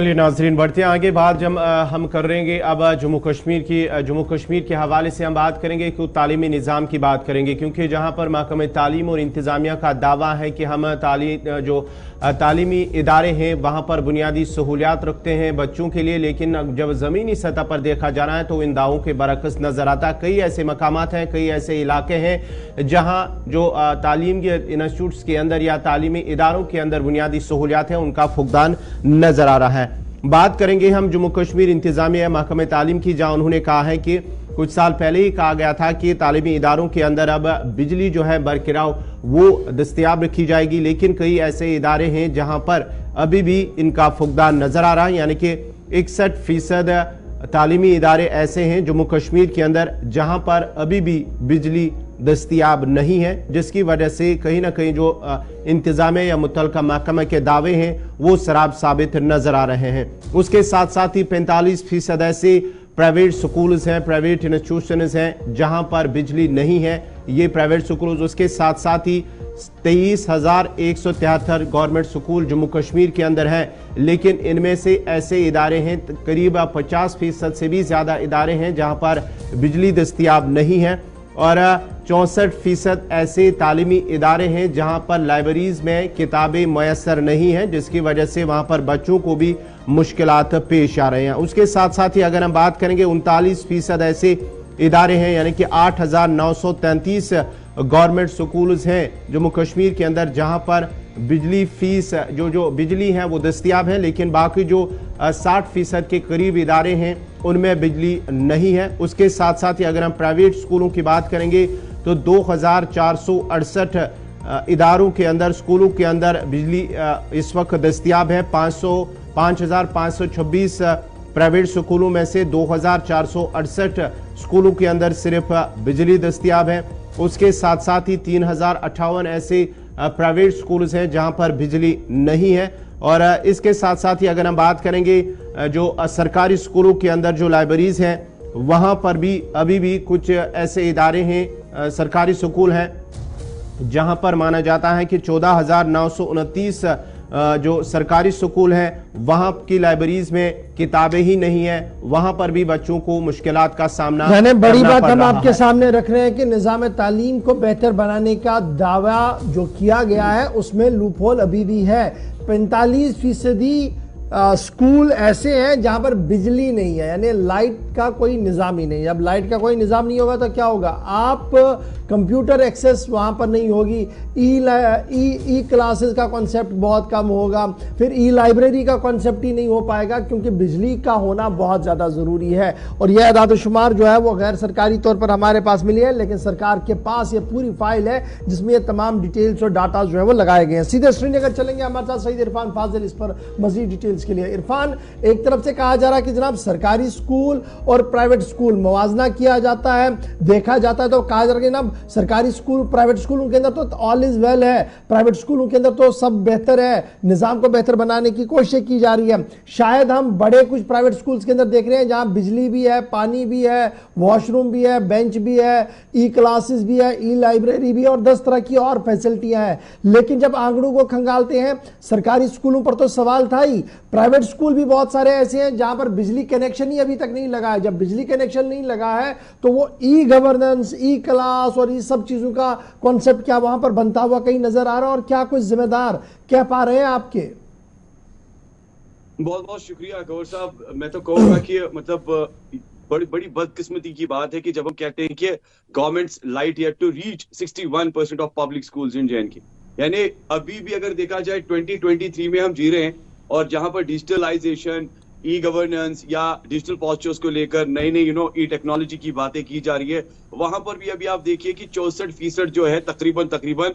चलिए नाजरीन, बढ़ते हैं आगे। बात हम करेंगे अब जम्मू कश्मीर के हवाले से हम बात करेंगे कि तालीमी निज़ाम की बात करेंगे, क्योंकि जहां पर महकमे तालीम और इंतज़ामिया का दावा है कि हम तालीमी इदारे हैं वहां पर बुनियादी सहूलियात रखते हैं बच्चों के लिए, लेकिन जब ज़मीनी सतह पर देखा जाना है तो इन दावों के बरक्स नज़र आता है। कई ऐसे मकामात हैं, कई ऐसे इलाके हैं जहाँ जो तालीम के इंस्टीट्यूट्स के अंदर या तालीमी इदारों के अंदर बुनियादी सहूलियात हैं उनका फुकदान नज़र आ रहा है। बात करेंगे हम जम्मू कश्मीर इंतजामिया महकमे तालीम की, जहां उन्होंने कहा है कि कुछ साल पहले ही कहा गया था कि तालीमी इदारों के अंदर अब बिजली जो है बरकरार वो दस्तयाब रखी जाएगी, लेकिन कई ऐसे इदारे हैं जहां पर अभी भी इनका फुकदान नजर आ रहा है। यानी कि 61% तालीमी इदारे ऐसे हैं जम्मू कश्मीर के अंदर जहां पर अभी भी बिजली दस्तयाब नहीं है, जिसकी वजह से कहीं ना कहीं जो इंतजामिया या मुतलका महकमा के दावे हैं वो शराब साबित नजर आ रहे हैं। उसके साथ साथ ही 45% ऐसे प्राइवेट स्कूल्स हैं, प्राइवेट इंस्टीट्यूशंस हैं जहां पर बिजली नहीं है, ये प्राइवेट स्कूल्स। उसके साथ साथ ही 23,173 गवर्नमेंट स्कूल जम्मू कश्मीर के अंदर हैं, लेकिन इनमें से ऐसे इदारे हैं करीब 50% से भी ज्यादा इदारे हैं जहां पर बिजली दस्तयाब नहीं है, और 64% ऐसे तालीमी इदारे हैं जहां पर लाइब्रेरीज में किताबें मैसर नहीं हैं, जिसकी वजह से वहां पर बच्चों को भी मुश्किलात पेश आ रहे हैं। उसके साथ साथ ही अगर हम बात करेंगे 39% ऐसे इदारे हैं, यानी कि 8,933 गवर्नमेंट स्कूल्स हैं जम्मू कश्मीर के अंदर जहां पर बिजली फीस जो बिजली है वो दस्तयाब है, लेकिन बाकी जो 60% के करीब इदारे हैं उनमें बिजली नहीं है। उसके साथ साथ ही अगर हम प्राइवेट स्कूलों की बात करेंगे तो 2,468 इदारों के अंदर, स्कूलों के अंदर बिजली इस वक्त दस्तयाब है। 5,526 प्राइवेट स्कूलों में से 2,468 स्कूलों के अंदर सिर्फ बिजली दस्तयाब है। उसके साथ साथ ही 3,058 ऐसे प्राइवेट स्कूल्स हैं जहां पर बिजली नहीं है। और इसके साथ साथ ही अगर हम बात करेंगे जो सरकारी स्कूलों के अंदर जो लाइब्रेरीज हैं वहां पर भी अभी भी कुछ ऐसे इदारे हैं, सरकारी स्कूल हैं जहां पर माना जाता है कि 14,929 जो सरकारी स्कूल हैं वहां की लाइब्रेरीज में किताबें ही नहीं है, वहां पर भी बच्चों को मुश्किलात का सामना करना बड़ी बात हम पड़ आपके सामने रख रहे हैं कि निज़ाम तालीम को बेहतर बनाने का दावा जो किया गया है उसमें लूपहोल अभी भी है। 45% स्कूल ऐसे हैं जहां पर बिजली नहीं है, यानी लाइट का कोई निज़ाम ही नहीं। जब लाइट का कोई निज़ाम नहीं होगा तो क्या होगा, आप कंप्यूटर एक्सेस वहां पर नहीं होगी, ई क्लासेस का कॉन्सेप्ट बहुत कम होगा, फिर ई लाइब्रेरी का कॉन्सेप्ट ही नहीं हो पाएगा, क्योंकि बिजली का होना बहुत ज़्यादा ज़रूरी है। और यह अदाद-ओ-शुमार जो है वो गैर सरकारी तौर पर हमारे पास मिली है, लेकिन सरकार के पास ये पूरी फाइल है जिसमें ये तमाम डिटेल्स और डाटा जो है वो लगाए गए हैं। सीधे श्रीनगर चलेंगे, हमारे साथ सईद इरफान फाजिल इस पर मजीद डिटेल्स के लिए। इरफान, एक तरफ से कहा जा रहा है कि जनाब सरकारी स्कूल और प्राइवेट स्कूल मवाजना किया जाता है, देखा जाता है तो कहा जा रहा है कि सरकारी स्कूल प्राइवेट स्कूलों के अंदर तो ऑल इज वेल है, प्राइवेट स्कूलों के अंदर तो सब बेहतर है, निजाम को बेहतर बनाने की कोशिश की जा रही है। शायद हम बड़े कुछ प्राइवेट स्कूल्स के अंदर देख रहे हैं जहां बिजली भी है, पानी भी है, वॉशरूम भी है, बेंच भी है, ई क्लासेस भी है, ई लाइब्रेरी भी है और 10 तरह की और फैसिलिटियां हैं। लेकिन जब आंकड़ों को खंगालते हैं सरकारी स्कूलों पर तो सवाल था ही, प्राइवेट स्कूल भी बहुत सारे ऐसे हैं जहां पर बिजली कनेक्शन ही अभी तक नहीं लगा है। जब बिजली कनेक्शन नहीं लगा है तो वो ई गवर्नेंस, ई क्लास और ये सब चीजों का कॉन्सेप्ट क्या वहां पर बनता हुआ कहीं नजर आ रहा है, और क्या कुछ जिम्मेदार कह पा रहे हैं आपके? बहुत बहुत शुक्रिया गौर साहब। मैं तो कहूंगा कि मतलब बड़ी बड़ी बदकिस्मती की बात है कि जब हम कहते हैं कि governments light yet to reach 61% of public schools in J&K, यानी अभी भी अगर देखा जाए 2023 में हम जी रहे हैं, और जहां पर डिजिटलाइजेशन, ई गवर्नेंस या डिजिटल पॉस्चर्स को लेकर नई नई ई टेक्नोलॉजी की बातें की जा रही है, वहां पर भी अभी आप देखिए कि 64% जो है तकरीबन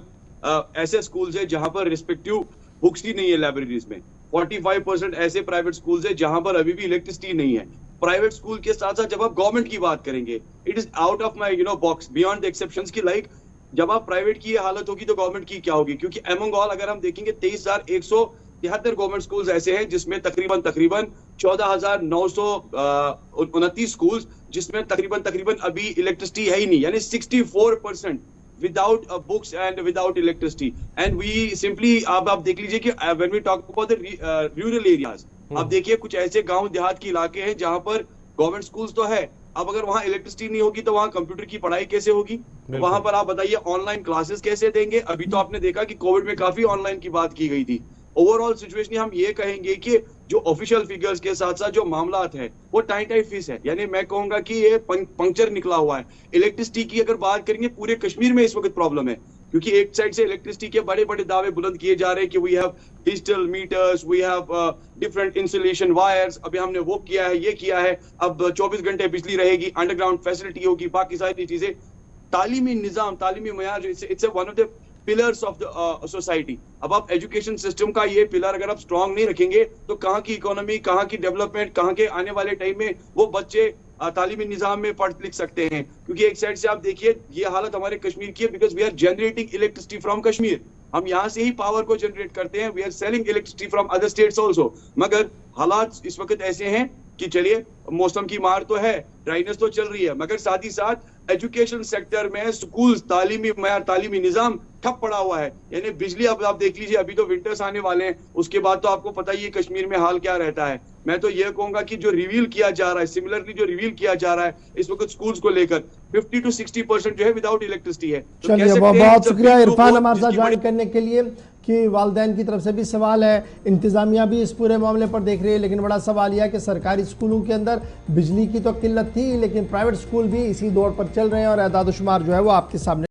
ऐसे स्कूल्स हैं जहां पर रिस्पेक्टिव बुक्स ही नहीं है लाइब्रेरीज में। 45% ऐसे प्राइवेट स्कूल्स हैं जहां पर अभी भी इलेक्ट्रिसिटी नहीं है। प्राइवेट स्कूल के साथ साथ जब आप गवर्नमेंट की बात करेंगे, it is out of my box, beyond the exceptions की लाइक जब आप प्राइवेट की ये हालत होगी तो गवर्नमेंट की क्या होगी? क्योंकि एमंग ऑल अगर हम देखेंगे 23,173 गवर्नमेंट स्कूल्स ऐसे हैं जिसमें तकरीबन 14,929 स्कूल्स जिसमें तकरीबन अभी इलेक्ट्रिसिटी है ही नहीं, यानी 64% without books and without electricity. And we simply आप देख लीजिए कि when we talk about the rural areas, अब देखिए कुछ ऐसे गांव देहात के इलाके हैं जहां पर गवर्नमेंट स्कूल्स तो है, अब अगर वहां इलेक्ट्रिसिटी नहीं होगी तो वहां कंप्यूटर की पढ़ाई कैसे होगी? वहां पर आप बताइए ऑनलाइन क्लासेस कैसे देंगे? अभी तो आपने देखा कि कोविड में काफी ऑनलाइन की बात की गई थी। ओवरऑल सिचुएशन हम ये कहेंगे कि जो ऑफिशियल फिगर्स के साथ साथ जो मामलात है वो टाई फीस है, यानी मैं कहूंगा कि ये पंक्चर निकला हुआ है। इलेक्ट्रिसिटी की अगर बात करेंगे, पूरे कश्मीर में इस वक्त प्रॉब्लम है, क्योंकि एक साइड से इलेक्ट्रिसिटी के बड़े बड़े दावे बुलंद किए जा रहे हैं कि we have digital meters, we have different insulation wires, अभी हमने वो किया है, ये किया है, अब 24 घंटे बिजली रहेगी, अंडरग्राउंड फैसिलिटी होगी, बाकी सारी चीजें। तालीमी निजाम, तालीमी मयार, it's one of the pillars of the society. अब आप एजुकेशन सिस्टम का ये पिलर अगर आप स्ट्रांग नहीं रखेंगे तो कहाँ की इकोनॉमी, कहाँ की डेवलपमेंट, कहाँ के आने वाले टाइम में वो बच्चे तालीमी निजाम में पढ़ लिख सकते हैं? क्योंकि एक साइड से आप देखिए ये हालत हमारे कश्मीर की है, because we are generating electricity from Kashmir, हम यहाँ से ही पावर को जनरेट करते हैं, we are selling electricity from other states also. मगर हालात इस वक्त ऐसे हैं कि चलिए मौसम की मार तो है, ड्राइनेस तो चल रही है, मगर साथ ही साथ एजुकेशन सेक्टर में स्कूल, तालीमी मयार, तालीमी निजाम ठप पड़ा हुआ है। यानी बिजली अब आप देख लीजिए, अभी तो विंटर्स आने वाले हैं, उसके बाद तो आपको पता ही है कश्मीर में हाल क्या रहता है। मैं तो ये कहूंगा कि जो रिवील किया जा रहा है, सिमिलरली जो रिवील किया जा रहा है इस वक्त स्कूल्स को लेकर 50 to 60% जो है विदाउट इलेक्ट्रिसिटी है। तो चलिए बहुत शुक्रिया इरफान हमारे साथ ज्वाइन करने के लिए। कि वालिदैन की तरफ से भी सवाल है, इंतजामिया भी इस पूरे मामले पर देख रही है, लेकिन बड़ा सवाल यह है कि सरकारी स्कूलों के अंदर बिजली की तो किल्लत थी, लेकिन प्राइवेट स्कूल भी इसी दौर पर चल रहे हैं और एदाद शुमार जो है वो आपके सामने